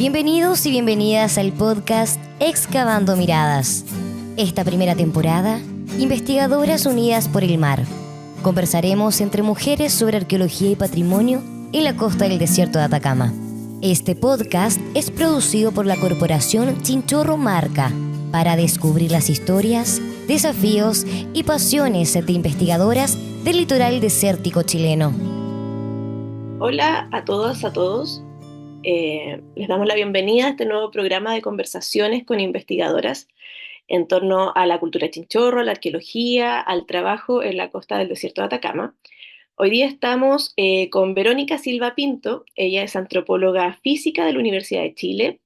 Bienvenidos y bienvenidas al podcast Excavando Miradas. Esta primera temporada, investigadoras unidas por el mar. Conversaremos entre mujeres sobre arqueología y patrimonio en la costa del desierto de Atacama. Este podcast es producido por la corporación Chinchorro Marca para descubrir las historias, desafíos y pasiones de investigadoras del litoral desértico chileno. Hola a todas, a todos. Les damos la bienvenida a este nuevo programa de conversaciones con investigadoras en torno a la cultura chinchorro, a la arqueología, al trabajo en la costa del desierto de Atacama. Hoy día estamos con Verónica Silva Pinto. Ella es antropóloga física de la Universidad de Chile,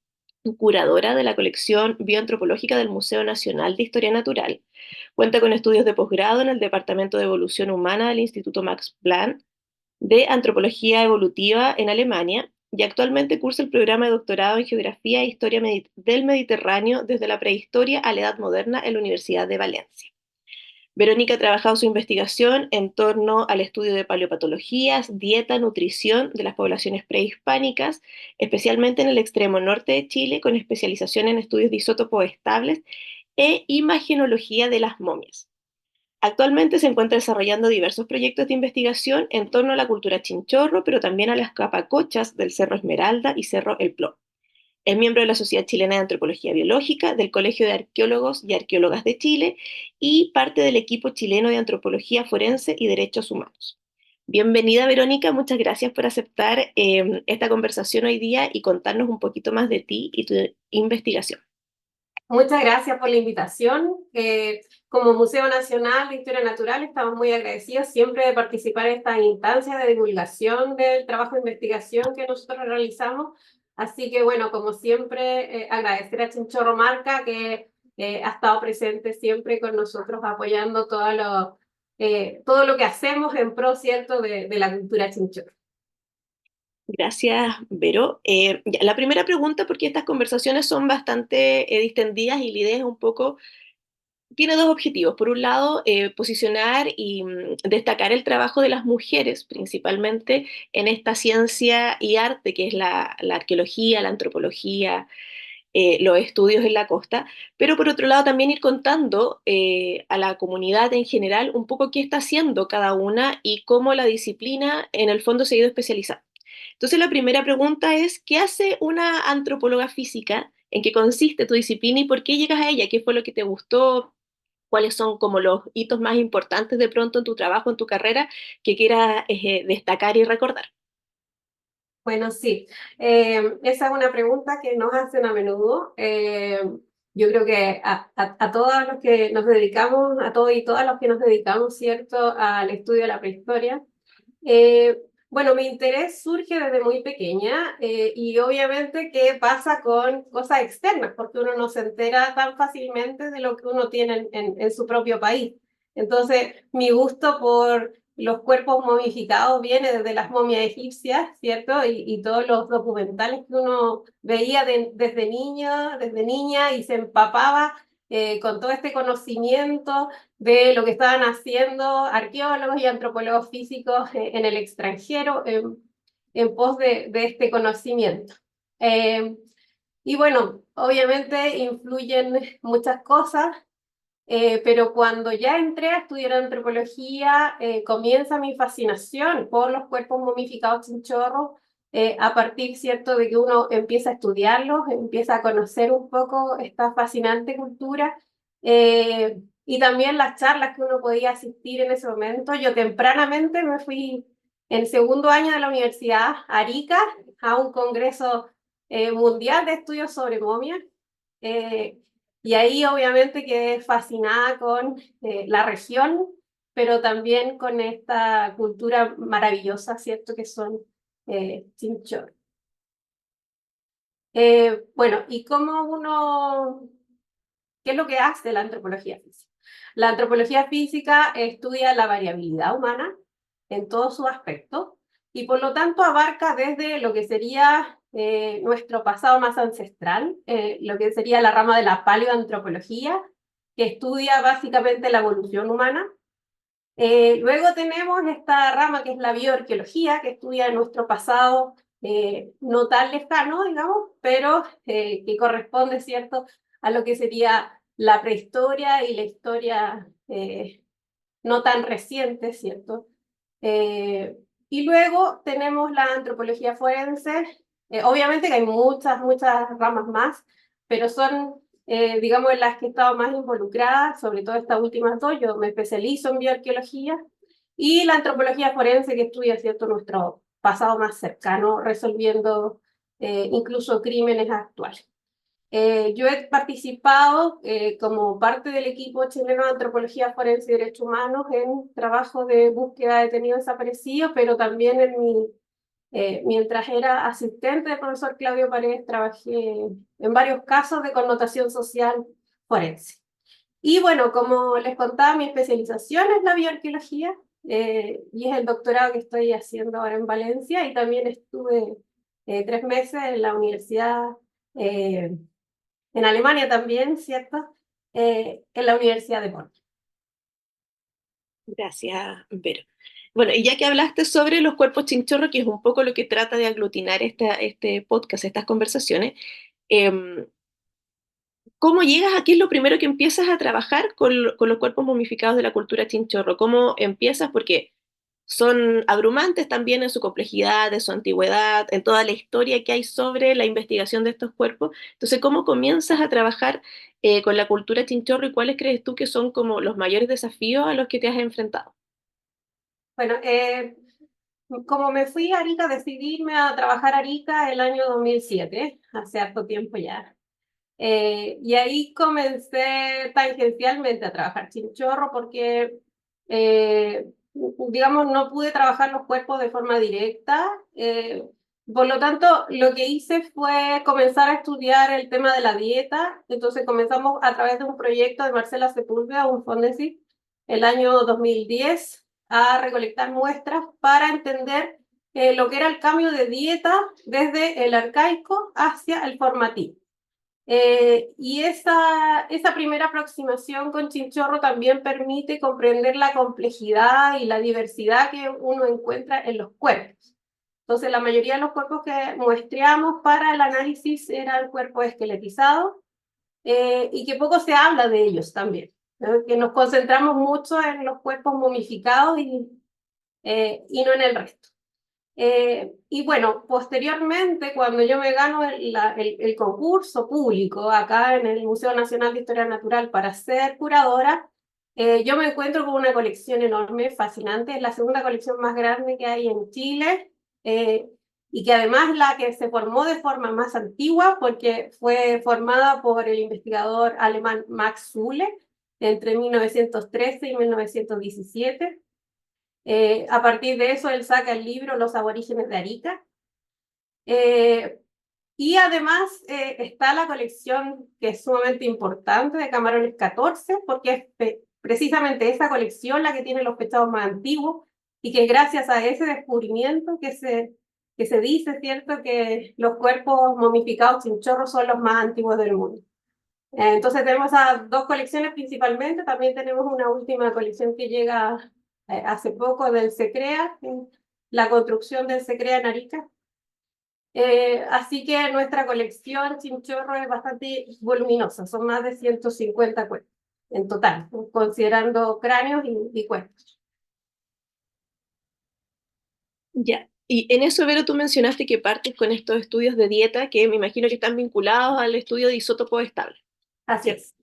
curadora de la colección bioantropológica del Museo Nacional de Historia Natural. Cuenta con estudios de posgrado en el Departamento de Evolución Humana del Instituto Max Planck de Antropología Evolutiva en Alemania y actualmente cursa el programa de doctorado en Geografía e Historia del Mediterráneo desde la prehistoria a la Edad Moderna en la Universidad de Valencia. Verónica ha trabajado su investigación en torno al estudio de paleopatologías, dieta, nutrición de las poblaciones prehispánicas, especialmente en el extremo norte de Chile, con especialización en estudios de isótopos estables e imagenología de las momias. Actualmente se encuentra desarrollando diversos proyectos de investigación en torno a la cultura chinchorro, pero también a las capacochas del Cerro Esmeralda y Cerro El Plo. Es miembro de la Sociedad Chilena de Antropología Biológica, del Colegio de Arqueólogos y Arqueólogas de Chile y parte del equipo chileno de Antropología Forense y Derechos Humanos. Bienvenida, Verónica, muchas gracias por aceptar esta conversación hoy día y contarnos un poquito más de ti y tu investigación. Muchas gracias por la invitación. Como Museo Nacional de Historia Natural estamos muy agradecidos siempre de participar en estas instancias de divulgación del trabajo de investigación que nosotros realizamos. Así que bueno, como siempre, agradecer a Chinchorro Marca que ha estado presente siempre con nosotros apoyando todo lo que hacemos en pro, ¿cierto?, de la cultura chinchorro. Gracias, Vero. La primera pregunta, porque estas conversaciones son bastante distendidas y la idea es un poco, tiene dos objetivos. Por un lado, posicionar y destacar el trabajo de las mujeres, principalmente en esta ciencia y arte que es la arqueología, la antropología, los estudios en la costa, pero por otro lado también ir contando a la comunidad en general un poco qué está haciendo cada una y cómo la disciplina en el fondo se ha ido especializando. Entonces la primera pregunta es, ¿qué hace una antropóloga física? ¿En qué consiste tu disciplina y por qué llegas a ella? ¿Qué fue lo que te gustó? ¿Cuáles son como los hitos más importantes de pronto en tu trabajo, en tu carrera, que quieras destacar y recordar? Bueno, sí, esa es una pregunta que nos hacen a menudo. Yo creo que a todos los que nos dedicamos, a todos y todas los que nos dedicamos, ¿cierto?, al estudio de la prehistoria. Bueno, mi interés surge desde muy pequeña y obviamente que pasa con cosas externas, porque uno no se entera tan fácilmente de lo que uno tiene en su propio país. Entonces, mi gusto por los cuerpos momificados viene desde las momias egipcias, ¿cierto? Y todos los documentales que uno veía desde niña y se empapaba con todo este conocimiento de lo que estaban haciendo arqueólogos y antropólogos físicos en el extranjero en pos de este conocimiento. Y bueno, obviamente influyen muchas cosas, pero cuando ya entré a estudiar antropología, comienza mi fascinación por los cuerpos momificados chinchorros, a partir, ¿cierto?, de que uno empieza a estudiarlos, empieza a conocer un poco esta fascinante cultura, y también las charlas que uno podía asistir en ese momento. Yo tempranamente me fui en segundo año de la universidad a Arica, a un congreso mundial de estudios sobre momias, y ahí obviamente quedé fascinada con la región, pero también con esta cultura maravillosa, ¿cierto?, que son chinchorros. Bueno, ¿y qué es lo que hace la antropología física? La antropología física estudia la variabilidad humana en todos sus aspectos y por lo tanto abarca desde lo que sería nuestro pasado más ancestral, lo que sería la rama de la paleoantropología, que estudia básicamente la evolución humana. Luego tenemos esta rama que es la bioarqueología, que estudia nuestro pasado no tan lejano, digamos, pero que corresponde, ¿cierto?, a lo que sería la prehistoria y la historia no tan reciente, ¿cierto? Y luego tenemos la antropología forense, obviamente que hay muchas ramas más, pero son, digamos, en las que he estado más involucrada, sobre todo estas últimas dos. Yo me especializo en bioarqueología, y la antropología forense, que estudia, ¿cierto?, nuestro pasado más cercano, resolviendo incluso crímenes actuales. Yo he participado como parte del equipo chileno de antropología forense y derechos humanos en trabajo de búsqueda de detenidos desaparecidos, pero también mientras era asistente del profesor Claudio Paredes, trabajé en varios casos de connotación social forense. Y bueno, como les contaba, mi especialización es la bioarqueología, y es el doctorado que estoy haciendo ahora en Valencia, y también estuve 3 meses en la universidad, en Alemania también, ¿cierto? En la Universidad de Bonn. Gracias, Vero. Bueno, y ya que hablaste sobre los cuerpos chinchorro, que es un poco lo que trata de aglutinar este podcast, estas conversaciones, em, ¿cómo llegas a qué es lo primero que empiezas a trabajar con los cuerpos momificados de la cultura chinchorro? ¿Cómo empiezas? Porque son abrumantes también en su complejidad, de su antigüedad, en toda la historia que hay sobre la investigación de estos cuerpos. Entonces, ¿cómo comienzas a trabajar con la cultura chinchorro y cuáles crees tú que son como los mayores desafíos a los que te has enfrentado? Bueno, como me fui a Arica, decidí irme a trabajar a Arica el año 2007, hace harto tiempo ya. Y ahí comencé tangencialmente a trabajar chinchorro porque, digamos, no pude trabajar los cuerpos de forma directa. Por lo tanto, lo que hice fue comenzar a estudiar el tema de la dieta. Entonces comenzamos a través de un proyecto de Marcela Sepúlveda, un Fondesit, el año 2010, a recolectar muestras para entender lo que era el cambio de dieta desde el arcaico hacia el formativo. Y esa primera aproximación con chinchorro también permite comprender la complejidad y la diversidad que uno encuentra en los cuerpos. Entonces, la mayoría de los cuerpos que muestreamos para el análisis era el cuerpo esqueletizado, y que poco se habla de ellos también, ¿no? Que nos concentramos mucho en los cuerpos momificados y no en el resto. Y bueno, posteriormente, cuando yo me gano el concurso público acá en el Museo Nacional de Historia Natural para ser curadora, yo me encuentro con una colección enorme, fascinante. Es la segunda colección más grande que hay en Chile, y que además es la que se formó de forma más antigua, porque fue formada por el investigador alemán Max Zülle entre 1913 y 1917. A partir de eso, él saca el libro Los aborígenes de Arica. Y además está la colección, que es sumamente importante, de Camarones 14, porque es precisamente esa colección la que tiene los pechados más antiguos, y que gracias a ese descubrimiento que se dice, ¿cierto?, que los cuerpos momificados chinchorros son los más antiguos del mundo. Entonces tenemos esas dos colecciones principalmente. También tenemos una última colección que llega hace poco del SECREA, la construcción del SECREA en Arica. Así que nuestra colección chinchorro es bastante voluminosa, son más de 150 cuerpos en total, considerando cráneos y cuerpos. Ya. Y en eso, Vero, tú mencionaste que partes con estos estudios de dieta que me imagino que están vinculados al estudio de isótopos estables. Así es.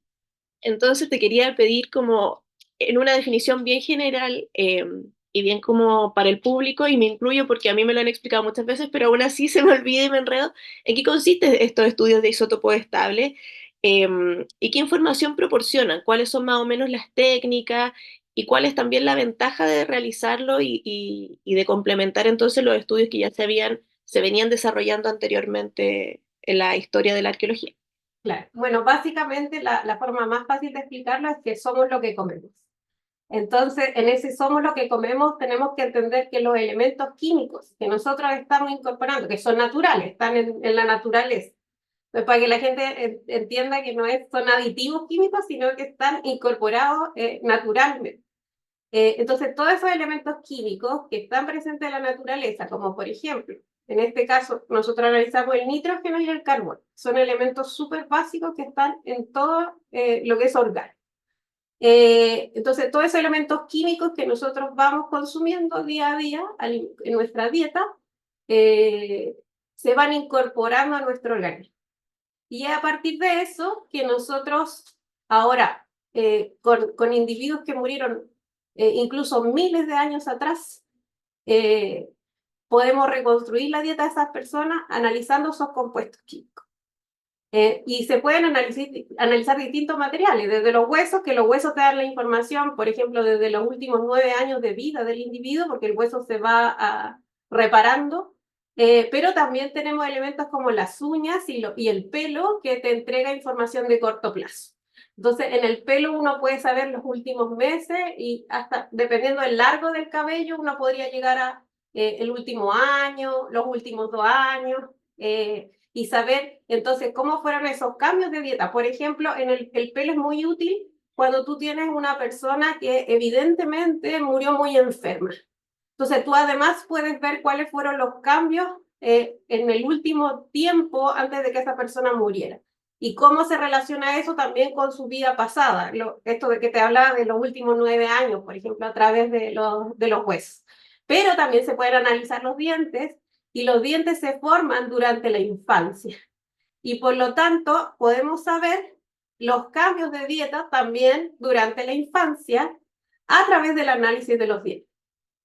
Entonces te quería pedir como en una definición bien general y bien como para el público, y me incluyo porque a mí me lo han explicado muchas veces, pero aún así se me olvida y me enredo, ¿en qué consisten estos estudios de isótopos estables y qué información proporcionan? ¿Cuáles son más o menos las técnicas y cuál es también la ventaja de realizarlo y de complementar entonces los estudios que ya se venían desarrollando anteriormente en la historia de la arqueología? Claro. Bueno, básicamente la forma más fácil de explicarlo es que somos lo que comemos. Entonces, en ese somos lo que comemos, tenemos que entender que los elementos químicos que nosotros estamos incorporando, que son naturales, están en la naturaleza, pues para que la gente entienda que no son aditivos químicos, sino que están incorporados naturalmente. Entonces, todos esos elementos químicos que están presentes en la naturaleza, como por ejemplo En este caso, nosotros analizamos el nitrógeno y el carbono. Son elementos súper básicos que están en todo lo que es orgánico. Entonces, todos esos elementos químicos que nosotros vamos consumiendo día a día en nuestra dieta se van incorporando a nuestro organismo. Y es a partir de eso que nosotros ahora, con individuos que murieron incluso miles de años atrás, podemos reconstruir la dieta de esas personas analizando esos compuestos químicos. Y se pueden analizar distintos materiales, desde los huesos, que los huesos te dan la información, por ejemplo, desde los últimos 9 años de vida del individuo, porque el hueso se va reparando, pero también tenemos elementos como las uñas y el pelo, que te entrega información de corto plazo. Entonces, en el pelo uno puede saber los últimos meses y hasta, dependiendo del largo del cabello, uno podría llegar a el último año, los últimos 2 años, y saber entonces cómo fueron esos cambios de dieta. Por ejemplo, el pelo es muy útil cuando tú tienes una persona que evidentemente murió muy enferma. Entonces tú además puedes ver cuáles fueron los cambios en el último tiempo antes de que esa persona muriera. Y cómo se relaciona eso también con su vida pasada. Esto de que te hablaba de los últimos 9 años, por ejemplo, a través de los huesos. Pero también se pueden analizar los dientes, y los dientes se forman durante la infancia. Y por lo tanto, podemos saber los cambios de dieta también durante la infancia a través del análisis de los dientes.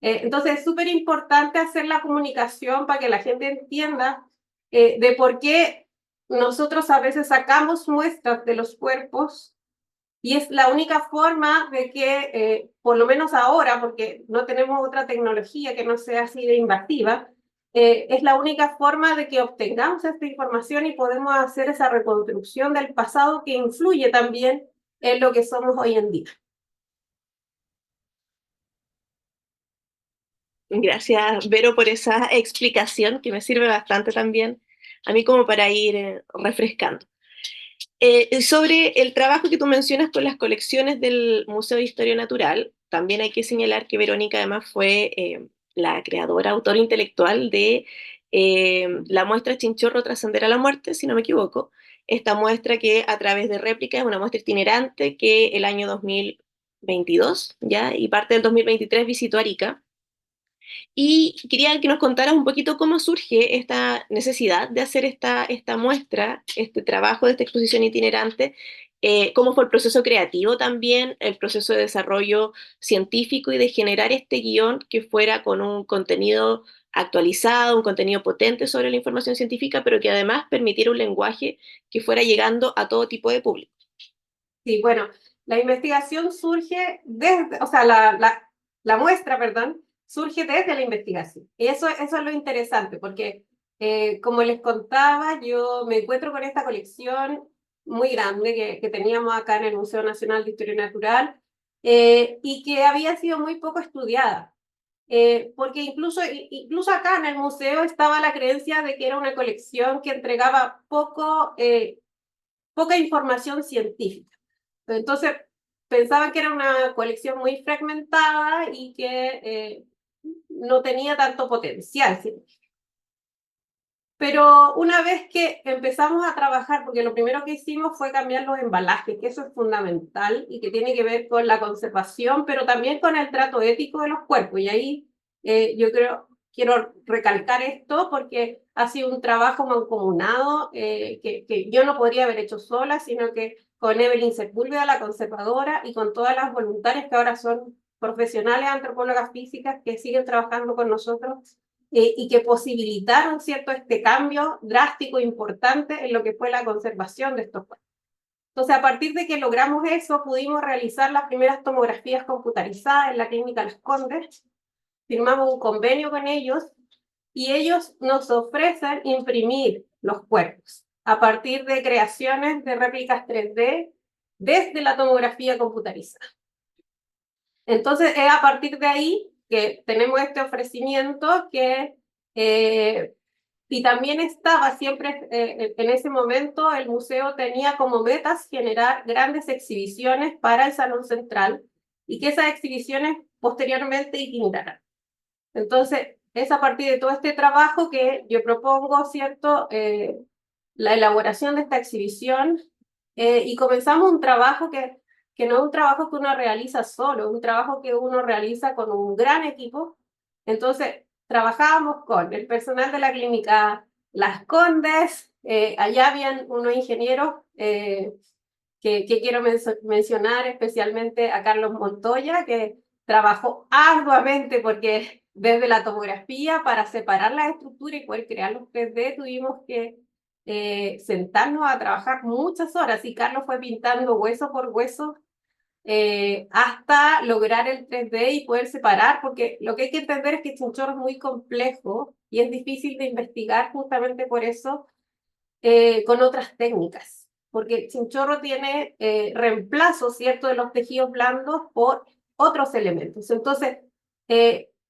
Entonces, es súper importante hacer la comunicación para que la gente entienda de por qué nosotros a veces sacamos muestras de los cuerpos, y es la única forma de que, por lo menos ahora, porque no tenemos otra tecnología que no sea así de invasiva, es la única forma de que obtengamos esta información y podemos hacer esa reconstrucción del pasado que influye también en lo que somos hoy en día. Gracias, Vero, por esa explicación que me sirve bastante también a mí como para ir refrescando. Sobre el trabajo que tú mencionas con las colecciones del Museo de Historia Natural, también hay que señalar que Verónica además fue la creadora, autora intelectual de la muestra Chinchorro Trascender a la Muerte, si no me equivoco. Esta muestra que a través de réplicas es una muestra itinerante que el año 2022 ya, y parte del 2023 visitó Arica. Y quería que nos contaras un poquito cómo surge esta necesidad de hacer esta muestra, este trabajo de esta exposición itinerante, cómo fue el proceso creativo también, el proceso de desarrollo científico y de generar este guión que fuera con un contenido actualizado, un contenido potente sobre la información científica, pero que además permitiera un lenguaje que fuera llegando a todo tipo de público. Sí, bueno, la investigación surge desde, o sea, la muestra, perdón, surge desde la investigación. Y eso es lo interesante, porque como les contaba, yo me encuentro con esta colección muy grande que teníamos acá en el Museo Nacional de Historia Natural, y que había sido muy poco estudiada. Porque incluso acá en el museo estaba la creencia de que era una colección que entregaba poca información científica. Entonces, pensaban que era una colección muy fragmentada y que no tenía tanto potencial científico. Pero una vez que empezamos a trabajar, porque lo primero que hicimos fue cambiar los embalajes, que eso es fundamental y que tiene que ver con la conservación, pero también con el trato ético de los cuerpos. Y ahí yo quiero recalcar esto porque ha sido un trabajo mancomunado que yo no podría haber hecho sola, sino que con Evelyn Sepúlveda, la conservadora, y con todas las voluntarias que ahora son profesionales antropólogas físicas que siguen trabajando con nosotros y que posibilitaron, ¿cierto?, este cambio drástico e importante en lo que fue la conservación de estos cuerpos. Entonces, a partir de que logramos eso, pudimos realizar las primeras tomografías computarizadas en la Clínica Las Condes, firmamos un convenio con ellos y ellos nos ofrecen imprimir los cuerpos a partir de creaciones de réplicas 3D desde la tomografía computarizada. Entonces, es a partir de ahí que tenemos este ofrecimiento y también estaba siempre, en ese momento, el museo tenía como metas generar grandes exhibiciones para el Salón Central y que esas exhibiciones posteriormente itineraran. Entonces, es a partir de todo este trabajo que yo propongo, ¿cierto? La elaboración de esta exhibición y comenzamos un trabajo que no es un trabajo que uno realiza solo, es un trabajo que uno realiza con un gran equipo. Entonces, trabajábamos con el personal de la clínica Las Condes, allá habían unos ingenieros que quiero mencionar especialmente a Carlos Montoya, que trabajó arduamente porque desde la tomografía para separar la estructura y poder crear los 3D tuvimos que sentarnos a trabajar muchas horas y Carlos fue pintando hueso por hueso hasta lograr el 3D y poder separar, porque lo que hay que entender es que Chinchorro es muy complejo y es difícil de investigar justamente por eso con otras técnicas, porque Chinchorro tiene reemplazo, ¿cierto?, de los tejidos blandos por otros elementos. Entonces,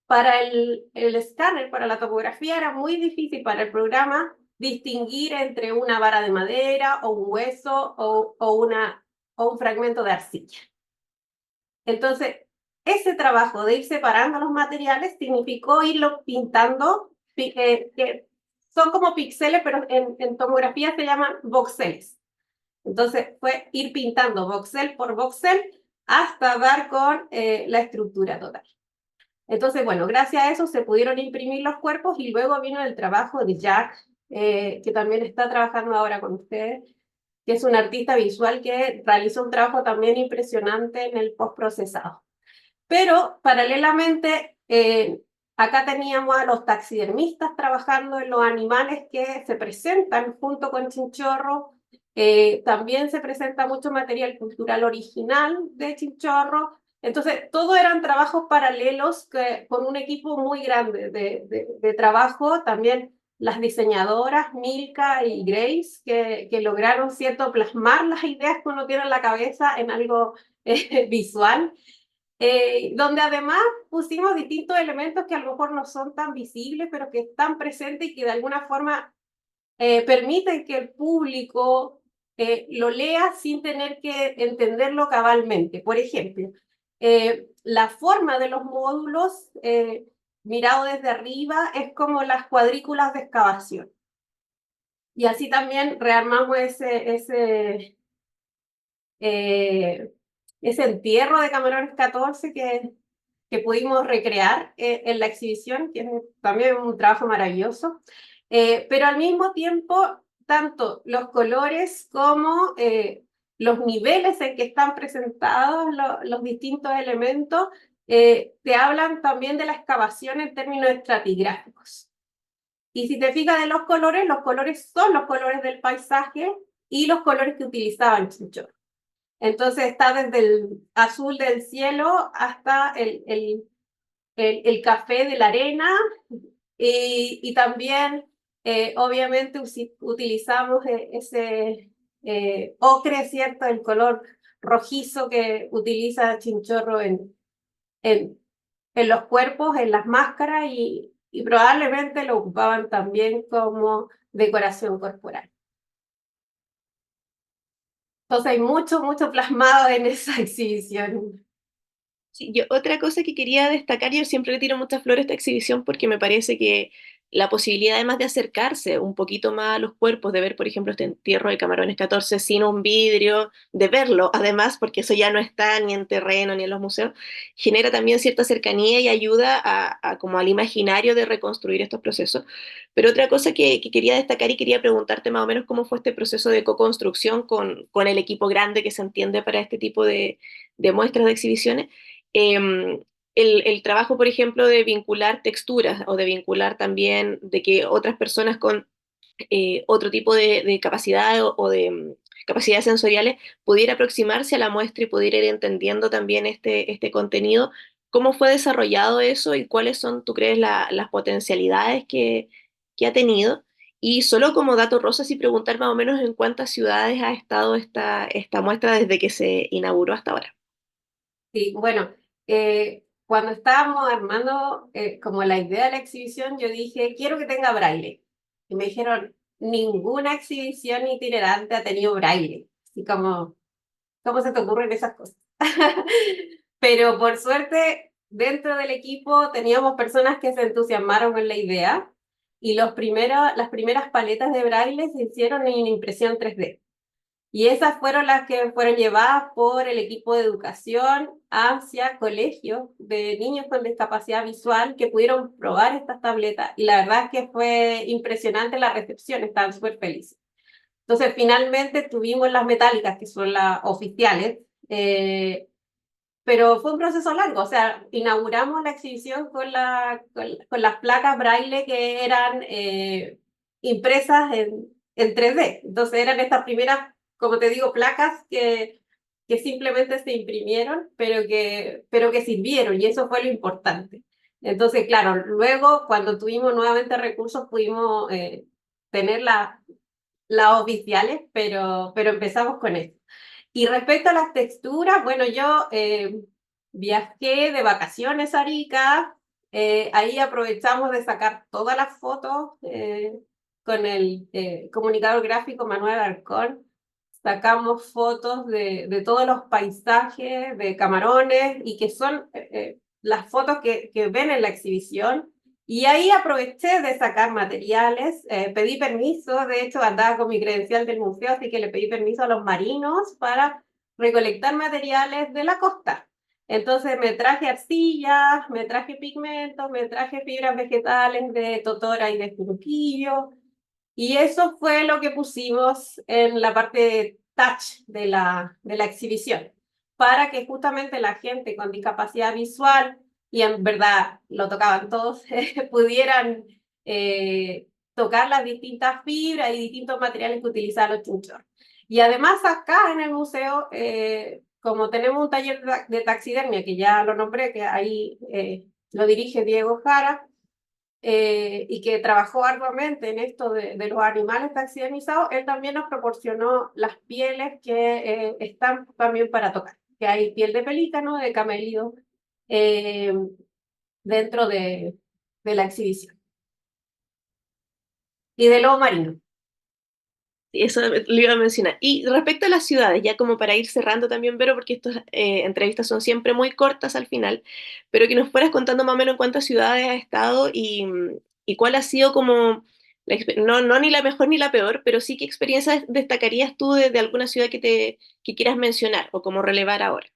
para el escáner, para la tomografía, era muy difícil para el programa distinguir entre una vara de madera o un hueso o un fragmento de arcilla. Entonces, ese trabajo de ir separando los materiales significó irlo pintando, que son como píxeles, pero en tomografía se llaman voxeles. Entonces, fue ir pintando voxel por voxel hasta dar con la estructura total. Entonces, bueno, gracias a eso se pudieron imprimir los cuerpos y luego vino el trabajo de Jack, que también está trabajando ahora con ustedes, que es un artista visual que realizó un trabajo también impresionante en el postprocesado. Pero paralelamente, acá teníamos a los taxidermistas trabajando en los animales que se presentan junto con Chinchorro. También se presenta mucho material cultural original de Chinchorro. Entonces, todo eran trabajos paralelos con un equipo muy grande de trabajo. También las diseñadoras Milka y Grace, que lograron, ¿cierto?, plasmar las ideas que uno tiene en la cabeza en algo visual. Donde además pusimos distintos elementos que a lo mejor no son tan visibles, pero que están presentes y que de alguna forma permiten que el público lo lea sin tener que entenderlo cabalmente. Por ejemplo, la forma de los módulos mirado desde arriba es como las cuadrículas de excavación. Y así también rearmamos ese entierro de Camarones 14 que pudimos recrear en la exhibición, que es también un trabajo maravilloso. Pero al mismo tiempo, tanto los colores como los niveles en que están presentados los distintos elementos te hablan también de la excavación en términos estratigráficos. Y si te fijas de los colores son los colores del paisaje y los colores que utilizaban Chinchorro. Entonces está desde el azul del cielo hasta el café de la arena y también obviamente utilizamos ese ocre, ¿cierto? El color rojizo que utiliza Chinchorro en los cuerpos, en las máscaras y probablemente lo ocupaban también como decoración corporal. Entonces hay mucho plasmado en esa exhibición. Sí, otra cosa que quería destacar, yo siempre le tiro muchas flores a esta exhibición porque me parece que la posibilidad además de acercarse un poquito más a los cuerpos, de ver por ejemplo este entierro de Camarones 14 sin un vidrio, de verlo además, porque eso ya no está ni en terreno ni en los museos, genera también cierta cercanía y ayuda como al imaginario de reconstruir estos procesos. Pero otra cosa que quería destacar y quería preguntarte más o menos cómo fue este proceso de co-construcción con el equipo grande que se entiende para este tipo de muestras de exhibiciones. El trabajo, por ejemplo, de vincular texturas o de vincular también de que otras personas con otro tipo de capacidad o de capacidades sensoriales pudiera aproximarse a la muestra y pudiera ir entendiendo también este contenido. ¿Cómo fue desarrollado eso y cuáles son, tú crees, las potencialidades que ha tenido? Y solo como dato rosa, si preguntar más o menos en cuántas ciudades ha estado esta muestra desde que se inauguró hasta ahora. Sí, bueno, cuando estábamos armando como la idea de la exhibición, yo dije, quiero que tenga braille. Y me dijeron, ninguna exhibición itinerante ha tenido braille. Así como, ¿cómo se te ocurren esas cosas? Pero por suerte dentro del equipo teníamos personas que se entusiasmaron con la idea y las primeras paletas de braille se hicieron en impresión 3D. Y esas fueron las que fueron llevadas por el equipo de educación hacia colegios de niños con discapacidad visual que pudieron probar estas tabletas. Y la verdad es que fue impresionante la recepción, estaban súper felices. Entonces, finalmente tuvimos las metálicas, que son las oficiales, pero fue un proceso largo. O sea, inauguramos la exhibición con las placas braille que eran impresas en 3D. Entonces, eran estas primeras, como te digo, placas que simplemente se imprimieron, pero que sirvieron, y eso fue lo importante. Entonces, claro, luego, cuando tuvimos nuevamente recursos, pudimos tener las oficiales, pero empezamos con esto. Y respecto a las texturas, bueno, yo viajé de vacaciones a Arica, ahí aprovechamos de sacar todas las fotos con el comunicador gráfico Manuel Arcón, sacamos fotos de todos los paisajes, de Camarones, y que son las fotos que ven en la exhibición. Y ahí aproveché de sacar materiales, pedí permiso, de hecho andaba con mi credencial del museo, así que le pedí permiso a los marinos para recolectar materiales de la costa. Entonces me traje arcillas, me traje pigmentos, me traje fibras vegetales de totora y de junquillo, y eso fue lo que pusimos en la parte de touch de la exhibición, para que justamente la gente con discapacidad visual, y en verdad lo tocaban todos, pudieran tocar las distintas fibras y distintos materiales que utilizaban los chinchorros. Y además acá en el museo, como tenemos un taller de taxidermia, que ya lo nombré, que ahí lo dirige Diego Jara, y que trabajó arduamente en esto de los animales taxidermizados, él también nos proporcionó las pieles que están también para tocar, que hay piel de pelícano, de camello, eh, dentro de la exhibición, y de lobo marino. Eso lo iba a mencionar. Y respecto a las ciudades, ya como para ir cerrando también, Vero, porque estas entrevistas son siempre muy cortas al final, pero que nos fueras contando más o menos en cuántas ciudades has estado y cuál ha sido como, no ni la mejor ni la peor, pero sí qué experiencias destacarías tú de alguna ciudad que quieras mencionar o como relevar ahora.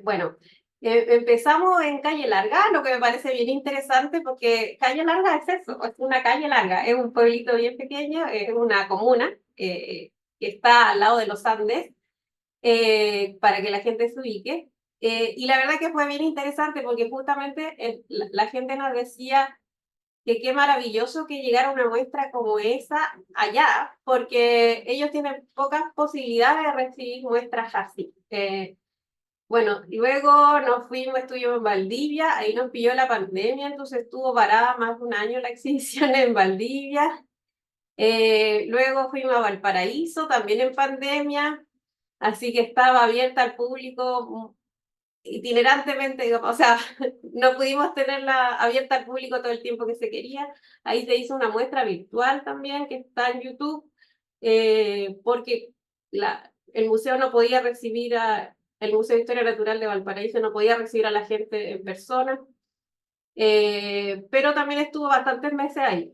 Bueno, empezamos en Calle Larga, lo que me parece bien interesante, porque Calle Larga es eso, es una calle larga, es un pueblito bien pequeño, es una comuna que está al lado de los Andes, para que la gente se ubique. Y la verdad que fue bien interesante porque justamente la gente nos decía que qué maravilloso que llegara una muestra como esa allá, porque ellos tienen pocas posibilidades de recibir muestras así. Bueno, luego nos fuimos, estuvimos en Valdivia, ahí nos pilló la pandemia, entonces estuvo parada más de un año la exhibición en Valdivia. Luego fuimos a Valparaíso, también en pandemia, así que estaba abierta al público itinerantemente, digamos, o sea, no pudimos tenerla abierta al público todo el tiempo que se quería. Ahí se hizo una muestra virtual también, que está en YouTube, porque el museo no podía recibir el Museo de Historia Natural de Valparaíso no podía recibir a la gente en persona, pero también estuvo bastantes meses ahí.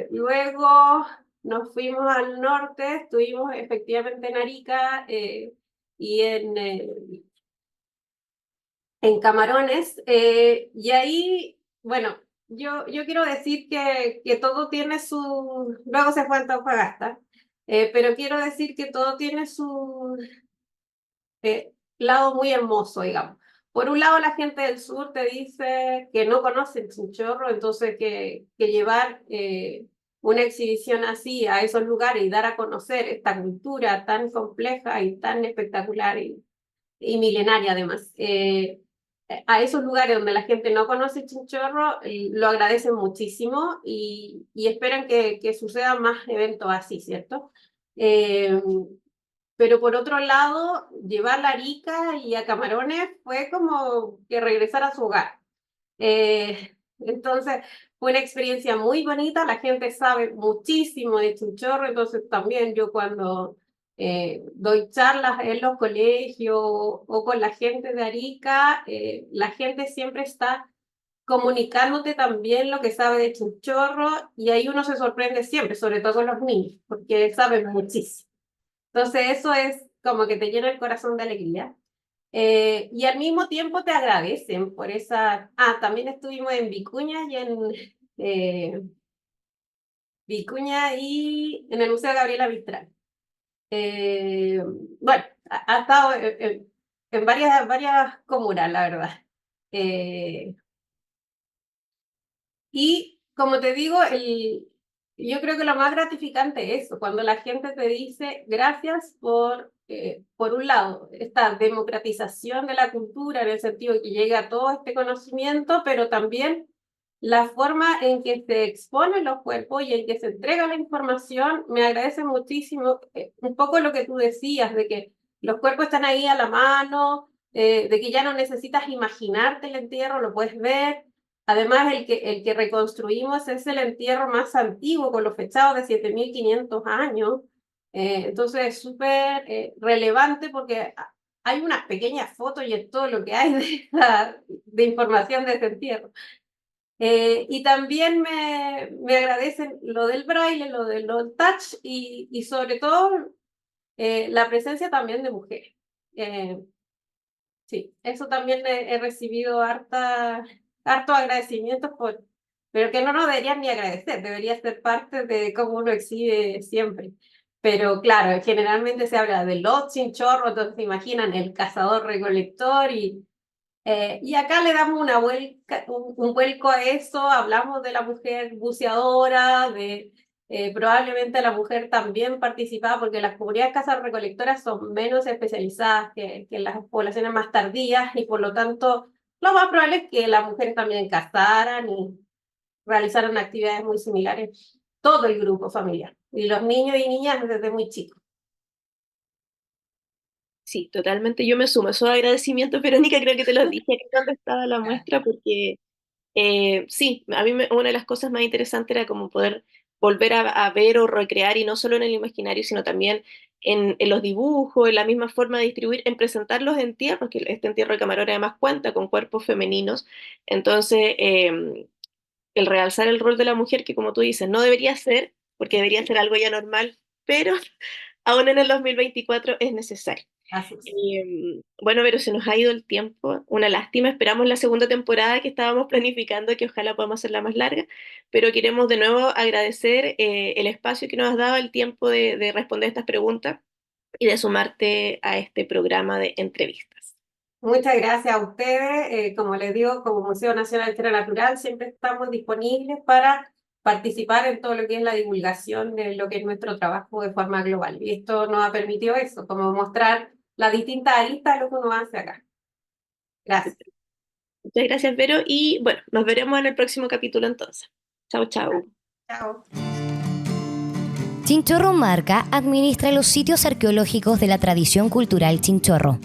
Luego nos fuimos al norte, estuvimos efectivamente en Arica y en Camarones, y ahí, bueno, yo quiero decir que todo tiene su, luego se fue a Antofagasta, pero quiero decir que todo tiene su lado muy hermoso, digamos. Por un lado, la gente del sur te dice que no conoce el chinchorro, entonces que llevar una exhibición así a esos lugares y dar a conocer esta cultura tan compleja y tan espectacular y milenaria además, a esos lugares donde la gente no conoce Chinchorro, lo agradecen muchísimo y esperan que sucedan más eventos así, ¿cierto? Pero por otro lado, llevar a Arica y a Camarones fue como que regresar a su hogar. Entonces, fue una experiencia muy bonita, la gente sabe muchísimo de Chinchorro, entonces también yo doy charlas en los colegios o con la gente de Arica, la gente siempre está comunicándote también lo que sabe de Chinchorro y ahí uno se sorprende siempre, sobre todo con los niños, porque saben muchísimo. Entonces eso es como que te llena el corazón de alegría. Y al mismo tiempo te agradecen por esa... También estuvimos en Vicuña y en el Museo Gabriela Mistral. Bueno, ha estado en varias comunas, la verdad. Y como te digo, yo creo que lo más gratificante es eso, cuando la gente te dice gracias por un lado, esta democratización de la cultura en el sentido de que llega todo este conocimiento, pero también la forma en que se exponen los cuerpos y en que se entrega la información, me agradece muchísimo, un poco lo que tú decías, de que los cuerpos están ahí a la mano, de que ya no necesitas imaginarte el entierro, lo puedes ver. Además, el que reconstruimos es el entierro más antiguo, con los fechados de 7.500 años. Entonces es súper relevante porque hay unas pequeñas fotos y es todo lo que hay de información de ese entierro. Y también me agradecen lo del braille, lo del touch y sobre todo la presencia también de mujeres. Sí, eso también he recibido harto agradecimientos pero que no nos deberían ni agradecer, debería ser parte de cómo uno exhibe siempre. Pero claro, generalmente se habla de los chinchorros, entonces se imaginan el cazador-recolector y acá le damos un vuelco a eso, hablamos de la mujer buceadora, probablemente la mujer también participaba, porque las comunidades cazarrecolectoras son menos especializadas que las poblaciones más tardías, y por lo tanto lo más probable es que las mujeres también cazaran y realizaran actividades muy similares, todo el grupo familiar, y los niños y niñas desde muy chicos. Sí, totalmente. Yo me sumo a esos agradecimientos, Verónica, creo que te los dije cuando estaba la muestra, porque sí, a mí una de las cosas más interesantes era como poder volver a ver o recrear, y no solo en el imaginario, sino también en los dibujos, en la misma forma de distribuir, en presentar los entierros, que este entierro de Camarón además cuenta con cuerpos femeninos. Entonces, el realzar el rol de la mujer, que como tú dices, no debería ser, porque debería ser algo ya normal, pero aún en el 2024 es necesario. Así es. Bueno, pero se nos ha ido el tiempo, una lástima. Esperamos la segunda temporada que estábamos planificando, que ojalá podamos hacerla más larga, pero queremos de nuevo agradecer el espacio que nos has dado, el tiempo de responder estas preguntas y de sumarte a este programa de entrevistas. Muchas gracias a ustedes. Como les digo, como Museo Nacional de Historia Natural, siempre estamos disponibles para participar en todo lo que es la divulgación de lo que es nuestro trabajo de forma global. Y esto nos ha permitido eso, como mostrar las distintas aristas de lo que uno hace acá. Gracias. Muchas gracias, Vero, y bueno, nos veremos en el próximo capítulo entonces. Chao, chao. Chao. Chinchorro Marca administra los sitios arqueológicos de la tradición cultural chinchorro,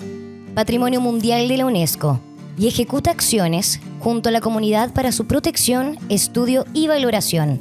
Patrimonio Mundial de la UNESCO, y ejecuta acciones junto a la comunidad para su protección, estudio y valoración.